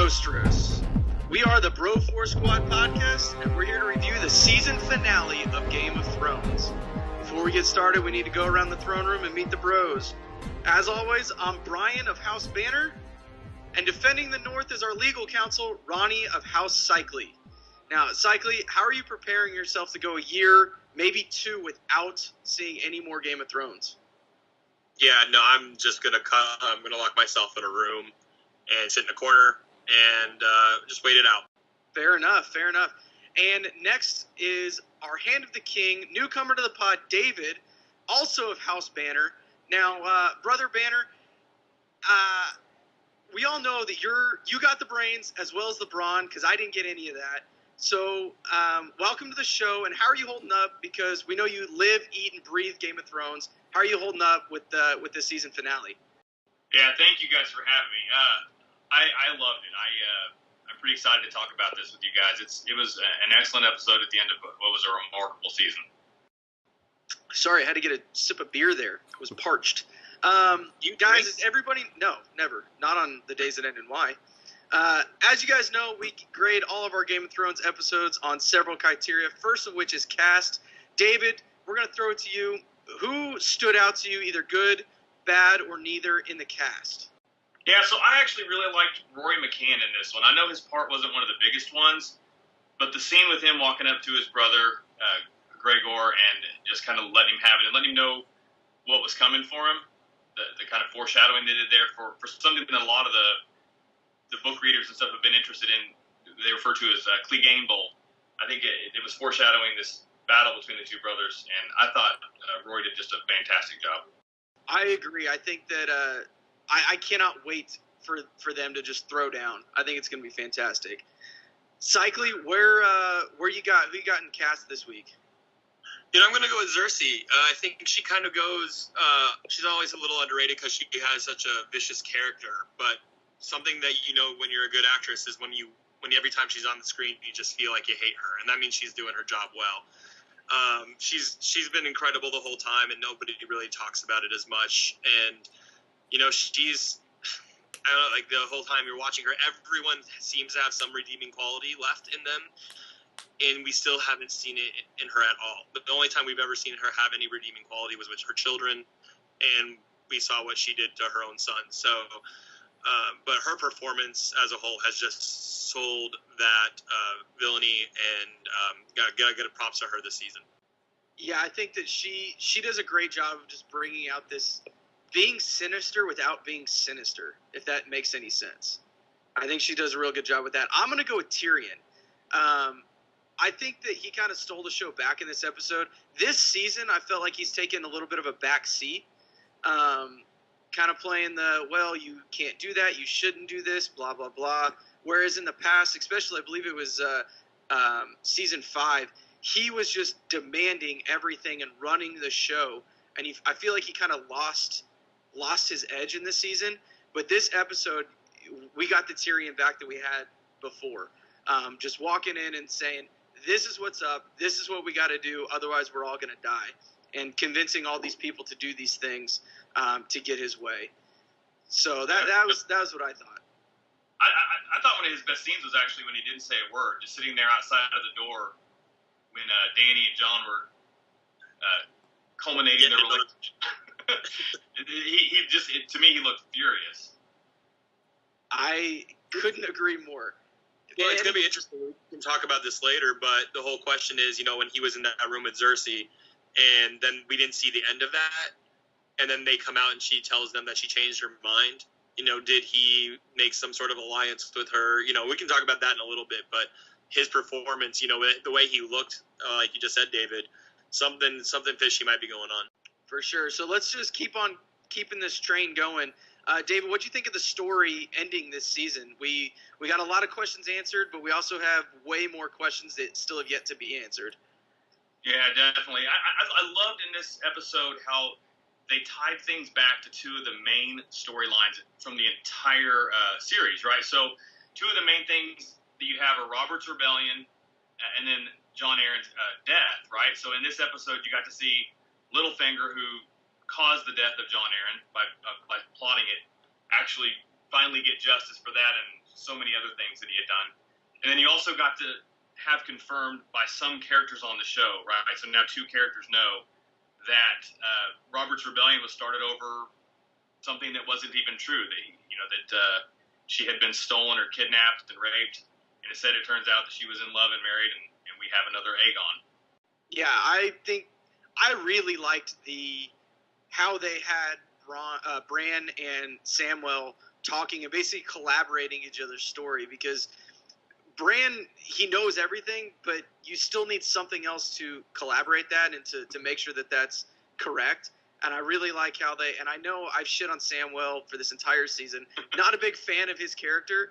Brostros. We are the Bro 4 Squad podcast, and we're here to review the season finale of Game of Thrones. Before we get started, we need to go around the throne room and meet the bros. As always, I'm Brian of House Banner, and defending the North is our legal counsel, Ronnie of House Cycly. Now, Cycly, how are you preparing yourself to go a year, maybe two, without seeing any more Game of Thrones? Yeah, no, I'm just going to I'm going to lock myself in a room and sit in a corner and just wait it out. Fair enough. And next is our Hand of the King, newcomer to the pod, David, also of House Banner. Now, Brother Banner, we all know that you got the brains as well as the brawn, because I didn't get any of that. So, welcome to the show, and how are you holding up? Because we know you live, eat, and breathe Game of Thrones. How are you holding up with this season finale? Yeah, thank you guys for having me. I loved it. I'm pretty excited to talk about this with you guys. It was an excellent episode at the end of what was a remarkable season. Sorry, I had to get a sip of beer there. I was parched. You guys, is everybody? No, never. Not on the days that end in Y. As you guys know, we grade all of our Game of Thrones episodes on several criteria, first of which is cast. David, we're going to throw it to you. Who stood out to you, either good, bad, or neither, in the cast? Yeah, so I actually really liked Rory McCann in this one. I know his part wasn't one of the biggest ones, but the scene with him walking up to his brother, Gregor, and just kind of letting him have it and letting him know what was coming for him, the kind of foreshadowing they did there for something that a lot of the book readers and stuff have been interested in, they refer to as Clegane Bowl. I think it was foreshadowing this battle between the two brothers, and I thought Rory did just a fantastic job. I agree. I think that I cannot wait for them to just throw down. I think it's going to be fantastic. Cycly, who you got in cast this week? You know, I'm going to go with Cersei. I think she kind of goes. She's always a little underrated because she has such a vicious character. But something that you know when you're a good actress is when every time she's on the screen, you just feel like you hate her, and that means she's doing her job well. She's been incredible the whole time, and nobody really talks about it as much. And you know, she's, I don't know, like the whole time you're watching her, everyone seems to have some redeeming quality left in them, and we still haven't seen it in her at all. But the only time we've ever seen her have any redeeming quality was with her children, and we saw what she did to her own son. So, but her performance as a whole has just sold that villainy, and gotta get props to her this season. Yeah, I think that she does a great job of just bringing out this being sinister without being sinister, if that makes any sense. I think she does a real good job with that. I'm going to go with Tyrion. I think that he kind of stole the show back in this episode. This season, I felt like he's taken a little bit of a back seat, kind of playing you can't do that, you shouldn't do this, blah, blah, blah. Whereas in the past, especially I believe it was season 5, he was just demanding everything and running the show. And I feel like he kind of lost his edge in this season. But this episode, we got the Tyrion back that we had before. Just walking in and saying, this is what's up, this is what we got to do, otherwise we're all going to die. And convincing all these people to do these things to get his way. So that was what I thought. I thought one of his best scenes was actually when he didn't say a word, just sitting there outside of the door when Dany and Jon were culminating their relationship. To me, he looked furious. I couldn't agree more. Well, it's going to be interesting. We can talk about this later, but the whole question is, you know, when he was in that room with Cersei, and then we didn't see the end of that, and then they come out and she tells them that she changed her mind. You know, did he make some sort of alliance with her? You know, we can talk about that in a little bit, but his performance, you know, the way he looked, like you just said, David, something fishy might be going on. For sure. So let's just keep on keeping this train going. David, what do you think of the story ending this season? We got a lot of questions answered, but we also have way more questions that still have yet to be answered. Yeah, definitely. I loved in this episode how they tied things back to two of the main storylines from the entire series, right? So two of the main things that you have are Robert's rebellion and then Jon Arryn's death, right? So in this episode, you got to see Littlefinger, who caused the death of Jon Arryn by plotting it, actually finally get justice for that and so many other things that he had done. And then you also got to have confirmed by some characters on the show, right? So now 2 characters know that Robert's rebellion was started over something that wasn't even true. That she had been stolen or kidnapped and raped, and instead it turns out that she was in love and married, and we have another Aegon. Yeah, I think I really liked how they had Bran and Samwell talking and basically collaborating each other's story, because Bran, he knows everything, but you still need something else to collaborate that and to make sure that that's correct. And I really like how and I know I've shit on Samwell for this entire season. Not a big fan of his character,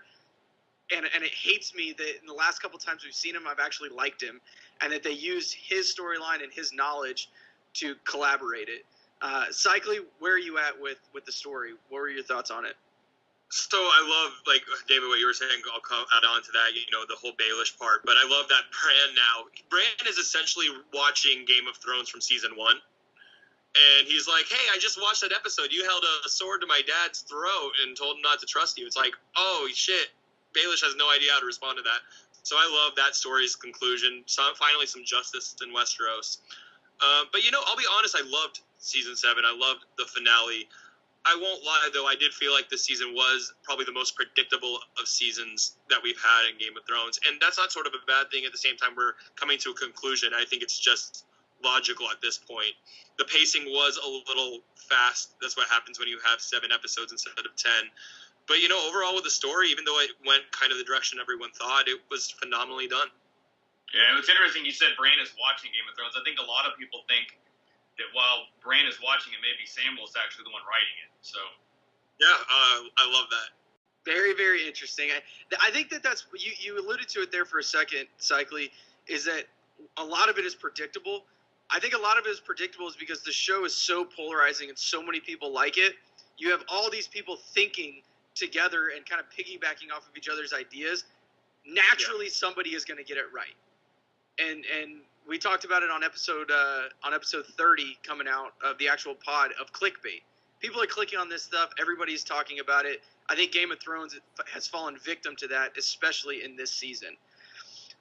and it hates me that in the last couple times we've seen him, I've actually liked him, and that they used his storyline and his knowledge to collaborate it. Cycly, where are you at with the story? What were your thoughts on it? So I love, like, David, what you were saying. I'll add on to that, the whole Baelish part. But I love that Bran is essentially watching Game of Thrones from season 1. And he's like, hey, I just watched that episode. You held a sword to my dad's throat and told him not to trust you. It's like, oh, shit. Baelish has no idea how to respond to that. So I love that story's conclusion. Finally some justice in Westeros. But, I'll be honest, I loved season 7. I loved the finale. I won't lie, though, I did feel like this season was probably the most predictable of seasons that we've had in Game of Thrones. And that's not sort of a bad thing. At the same time, we're coming to a conclusion. I think it's just logical at this point. The pacing was a little fast. That's what happens when you have 7 episodes instead of 10. But, overall with the story, even though it went kind of the direction everyone thought, it was phenomenally done. Yeah, it's interesting you said Bran is watching Game of Thrones. I think a lot of people think that while Bran is watching it, maybe Samuel's actually the one writing it. So, yeah, I love that. Very, very interesting. I think that's you alluded to it there for a second, Cycly, is that a lot of it is predictable. I think a lot of it is predictable is because the show is so polarizing and so many people like it. You have all these people thinking together and kind of piggybacking off of each other's ideas. Naturally, somebody is going to get it right. And we talked about it on episode 30 coming out of the actual pod of clickbait. People are clicking on this stuff. Everybody's talking about it. I think Game of Thrones has fallen victim to that, especially in this season.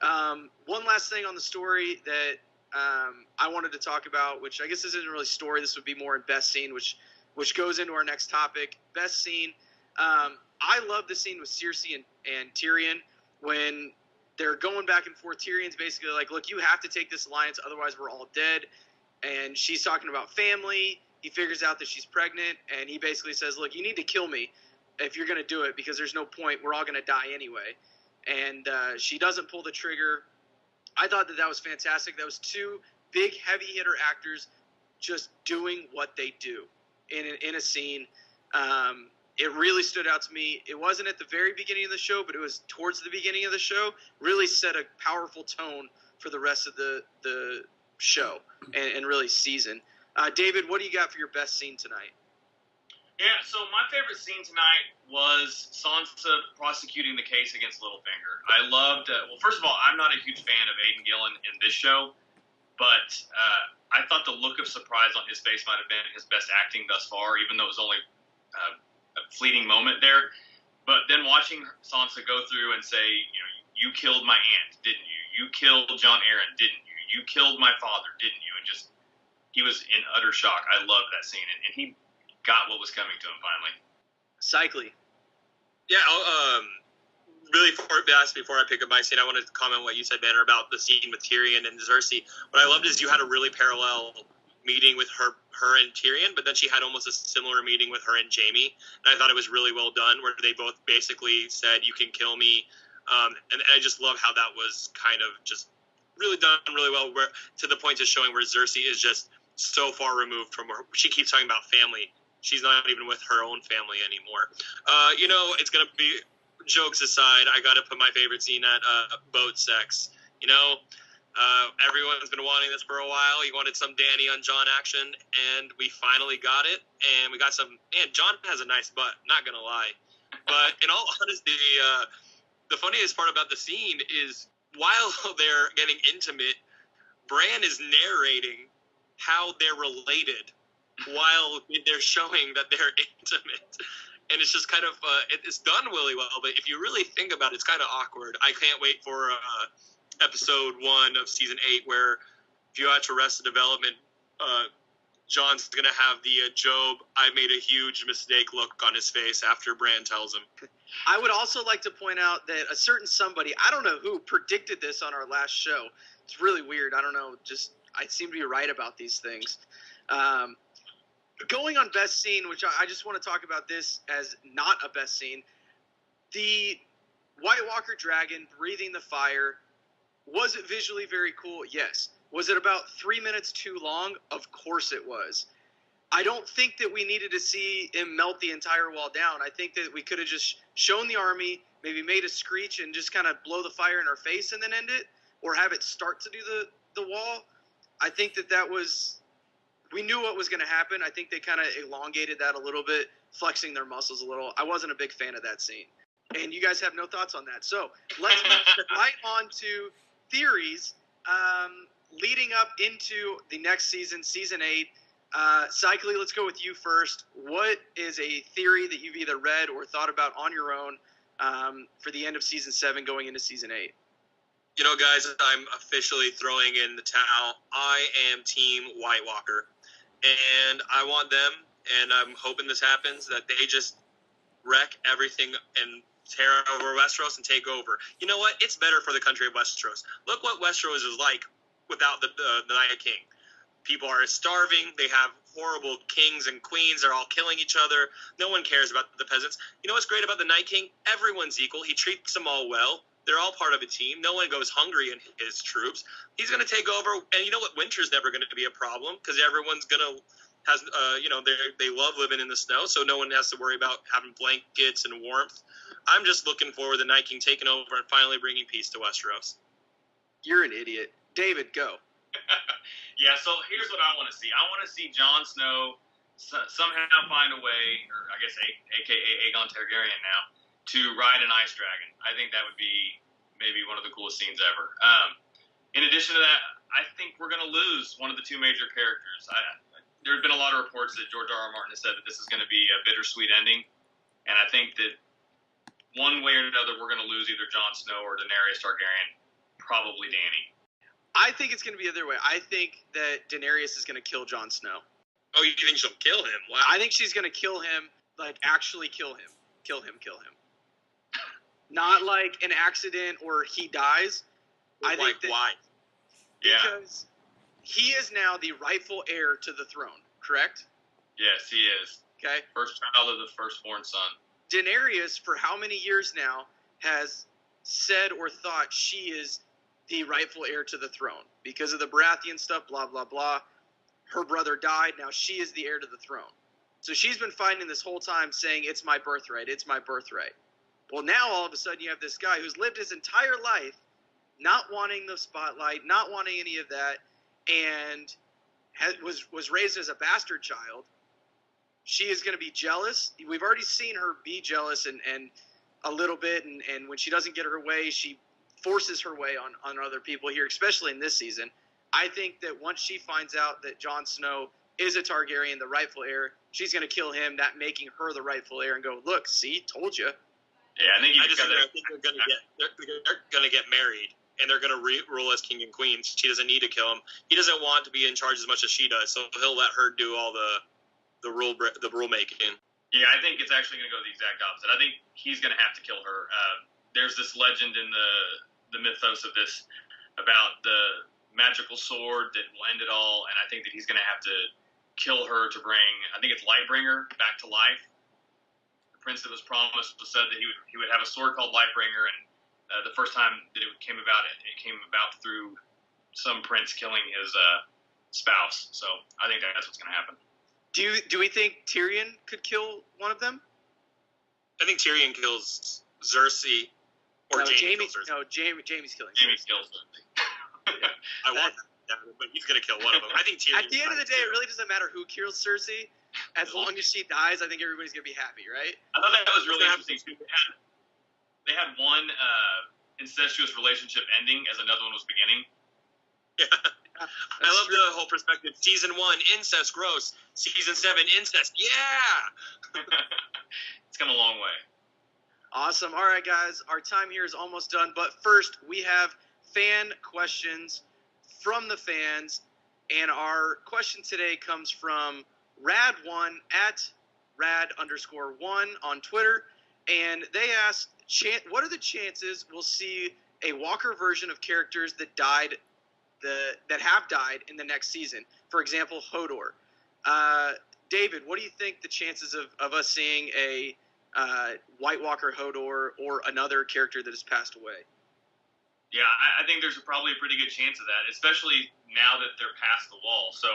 One last thing on the story that I wanted to talk about, which I guess isn't really story. This would be more in best scene, which goes into our next topic. Best scene. I love the scene with Cersei and Tyrion when they're going back and forth. Tyrion's basically like, look, you have to take this alliance, otherwise we're all dead. And she's talking about family. He figures out that she's pregnant, and he basically says, look, you need to kill me if you're going to do it, because there's no point. We're all going to die anyway. And she doesn't pull the trigger. I thought that was fantastic. That was 2 big heavy hitter actors just doing what they do in a scene. It really stood out to me. It wasn't at the very beginning of the show, but it was towards the beginning of the show. Really set a powerful tone for the rest of the show and really season. David, what do you got for your best scene tonight? Yeah, so my favorite scene tonight was Sansa prosecuting the case against Littlefinger. I loved, well, first of all, I'm not a huge fan of Aidan Gillen in this show, but I thought the look of surprise on his face might have been his best acting thus far, even though it was only a fleeting moment there. But then watching Sansa go through and say, you killed my aunt, didn't you? You killed John Arryn, didn't you? You killed my father, didn't you? And just, he was in utter shock. I loved that scene, and he got what was coming to him finally. Cycly. Yeah, really before I pick up my scene, I wanted to comment on what you said, Banner, about the scene with Tyrion and Cersei. What I loved is you had a really parallel meeting with her and Tyrion, but then she had almost a similar meeting with her and Jaime, and I thought it was really well done, where they both basically said, you can kill me, and I just love how that was kind of just really done really well, where to the point of showing where Cersei is just so far removed from her. She keeps talking about family. She's not even with her own family anymore. It's going to be, jokes aside, I got to put my favorite scene at boat sex. Everyone's been wanting this for a while. You wanted some Dany on Jon action, and we finally got it. And we got some, man, Jon has a nice butt, not going to lie. But in all honesty, the funniest part about the scene is while they're getting intimate, Bran is narrating how they're related while they're showing that they're intimate. and it's just kind of it's done really well. But if you really think about it, it's kind of awkward. I can't wait for episode 1 of season 8 where if you watch Arrested Development, John's gonna have the Job "I made a huge mistake" look on his face after Bran tells him. I would also like to point out that a certain somebody, I don't know who, predicted this on our last show. It's really weird. I don't know. Just I seem to be right about these things. Going on best scene, which I just want to talk about this as not a best scene. The White Walker dragon breathing the fire. Was it visually very cool? Yes. Was it about 3 minutes too long? Of course it was. I don't think that we needed to see him melt the entire wall down. I think that we could have just shown the army, maybe made a screech and just kind of blow the fire in our face and then end it, or have it start to do the wall. I think that was – we knew what was going to happen. I think they kind of elongated that a little bit, flexing their muscles a little. I wasn't a big fan of that scene. And you guys have no thoughts on that. So let's move right on to theories leading up into the next season, season 8. Cycly, let's go with you first. What is a theory that you've either read or thought about on your own for the end of season 7 going into season 8? You know, guys, I'm officially throwing in the towel. I am Team White Walker. And I want them, and I'm hoping this happens, that they just wreck everything and tear over Westeros and take over. You know what? It's better for the country of Westeros. Look what Westeros is like without the Night King. People are starving. They have horrible kings and queens. They're all killing each other. No one cares about the peasants. You know what's great about the Night King? Everyone's equal. He treats them all well. They're all part of a team. No one goes hungry in his troops. He's going to take over. And you know what? Winter's never going to be a problem because everyone's going to they love living in the snow, so no one has to worry about having blankets and warmth. I'm just looking forward to the Night King taking over and finally bringing peace to Westeros. You're an idiot. David, go. Yeah, so here's what I want to see. I want to see Jon Snow somehow find a way, or I guess a.k.a. Aegon Targaryen now, to ride an ice dragon. I think that would be maybe one of the coolest scenes ever. In addition to that, I think we're going to lose one of the two major characters. There have been a lot of reports that George R. R. Martin has said that this is going to be a bittersweet ending, and I think that one way or another we're going to lose either Jon Snow or Daenerys Targaryen, probably Dany. I think it's going to be the other way. I think that Daenerys is going to kill Jon Snow. Oh, you think she'll kill him? Wow. I think she's going to kill him, like actually kill him. Kill him. Not like an accident or he dies. I think that, why? Because he is now the rightful heir to the throne, correct? Yes, he is. Okay. First child of the firstborn son. Daenerys, for how many years now, has said or thought she is the rightful heir to the throne. Because of the Baratheon stuff, blah, blah, blah. Her brother died. Now she is the heir to the throne. So she's been fighting this whole time saying, it's my birthright, it's my birthright. Well, now all of a sudden you have this guy who's lived his entire life not wanting the spotlight, not wanting any of that, and was raised as a bastard child. She is going to be jealous. We've already seen her be jealous and a little bit, and when she doesn't get her way, she forces her way on other people here, especially in this season. I think that once she finds out that Jon Snow is a Targaryen, the rightful heir, she's going to kill him, that making her the rightful heir, and go, look, see, told you. Yeah, I think they're going to get married. And they're going to rule as king and queen. She doesn't need to kill him. He doesn't want to be in charge as much as she does, so he'll let her do all the rule making. Yeah, I think it's actually going to go the exact opposite. I think he's going to have to kill her. There's this legend in the mythos of this about the magical sword that will end it all, and I think that he's going to have to kill her to bring, I think it's Lightbringer, back to life. The prince that was promised was said that he would have a sword called Lightbringer, and the first time that it came about through some prince killing his spouse. So I think that's what's going to happen. Do we think Tyrion could kill one of them? I think Tyrion kills Cersei, or Jaime kills Cersei. No, Jaime's killing. Jaime kills Cersei. I want that, but he's going to kill one of them. I think Tyrion. At the end of the day, it really doesn't matter who kills Cersei. As long as she dies, I think everybody's going to be happy, right? I thought that was really interesting. They had one incestuous relationship ending as another one was beginning. Yeah. I love the whole perspective. Season 1, incest, gross. Season 7, incest, yeah! It's come a long way. Awesome. All right, guys. Our time here is almost done. But first, we have fan questions from the fans. And our question today comes from Rad1 at Rad_1 on Twitter. And they asked, what are the chances we'll see a Walker version of characters that have died in the next season? For example, Hodor. David, what do you think the chances of us seeing a White Walker Hodor or another character that has passed away? Yeah, I think there's probably a pretty good chance of that, especially now that they're past the wall. So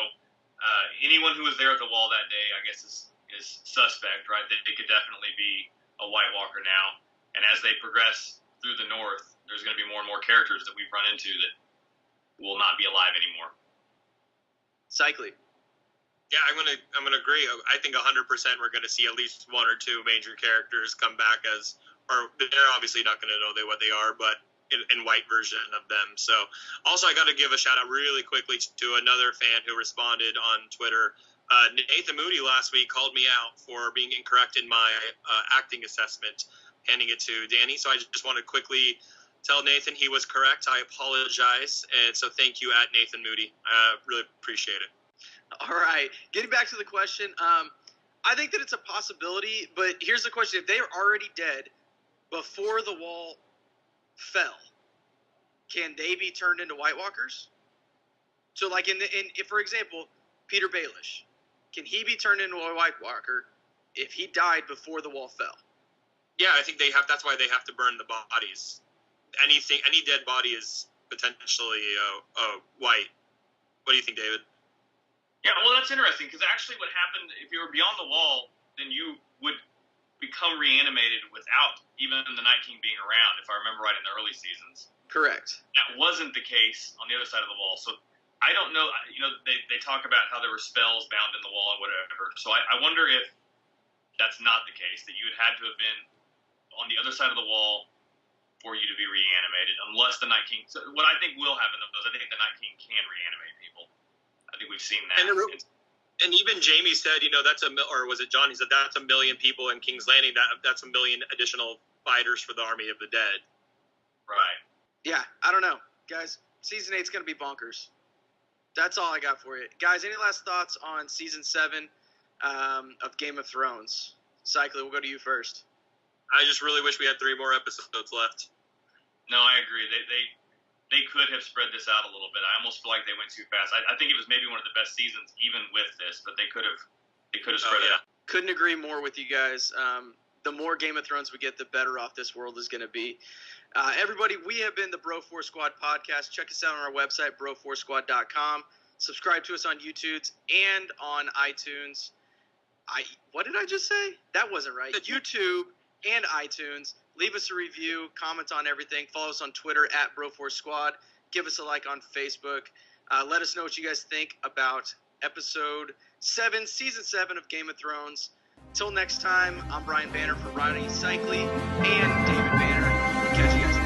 anyone who was there at the wall that day, I guess, is suspect, right? They could definitely be a White Walker now. And as they progress through the North, there's going to be more and more characters that we've run into that will not be alive anymore. Cycly. Yeah, I'm gonna agree. I think 100% we're gonna see at least one or two major characters come back or they're obviously not gonna know what they are, but in white version of them. So also I got to give a shout out really quickly to another fan who responded on Twitter. Nathan Moody last week called me out for being incorrect in my acting assessment, handing it to Danny. So I just want to quickly tell Nathan he was correct. I apologize, and so thank you at Nathan Moody. Really appreciate it. All right. Getting back to the question, I think that it's a possibility, but here's the question. If they are already dead before the wall fell, can they be turned into White Walkers? So, like, if, for example, Peter Baelish, can he be turned into a White Walker if he died before the wall fell? Yeah, I think that's why they have to burn the bodies. Any dead body is potentially white. What do you think, David? Yeah, well, that's interesting, because actually what happened, if you were beyond the wall, then you would become reanimated without even the Night King being around, if I remember right, in the early seasons. Correct. That wasn't the case on the other side of the wall. So I don't know, they talk about how there were spells bound in the wall and whatever. So I wonder if that's not the case, that you would had to have been on the other side of the wall for you to be reanimated, unless the Night King. So what I think will happen, though, is I think the Night King can reanimate people. I think we've seen that. And even Jamie said, or was it John? He said that's 1 million people in King's Landing. That's 1 million additional fighters for the Army of the Dead. Right. Yeah, I don't know, guys. Season 8's gonna be bonkers. That's all I got for you, guys. Any last thoughts on season 7 of Game of Thrones? Cycler, we'll go to you first. I just really wish we had 3 more episodes left. No, I agree. They could have spread this out a little bit. I almost feel like they went too fast. I think it was maybe one of the best seasons even with this, but they could have spread it out. Couldn't agree more with you guys. The more Game of Thrones we get, the better off this world is going to be. Everybody, we have been the Bro Force Squad podcast. Check us out on our website, broforsquad.com. Subscribe to us on YouTube and on iTunes. What did I just say? That wasn't right. YouTube and iTunes. Leave us a review, comment on everything. Follow us on Twitter at BroForceSquad. Give us a like on Facebook. Let us know what you guys think about episode 7, season 7 of Game of Thrones. Till next time, I'm Brian Banner for Ronnie Cycli and David Banner. We'll catch you guys.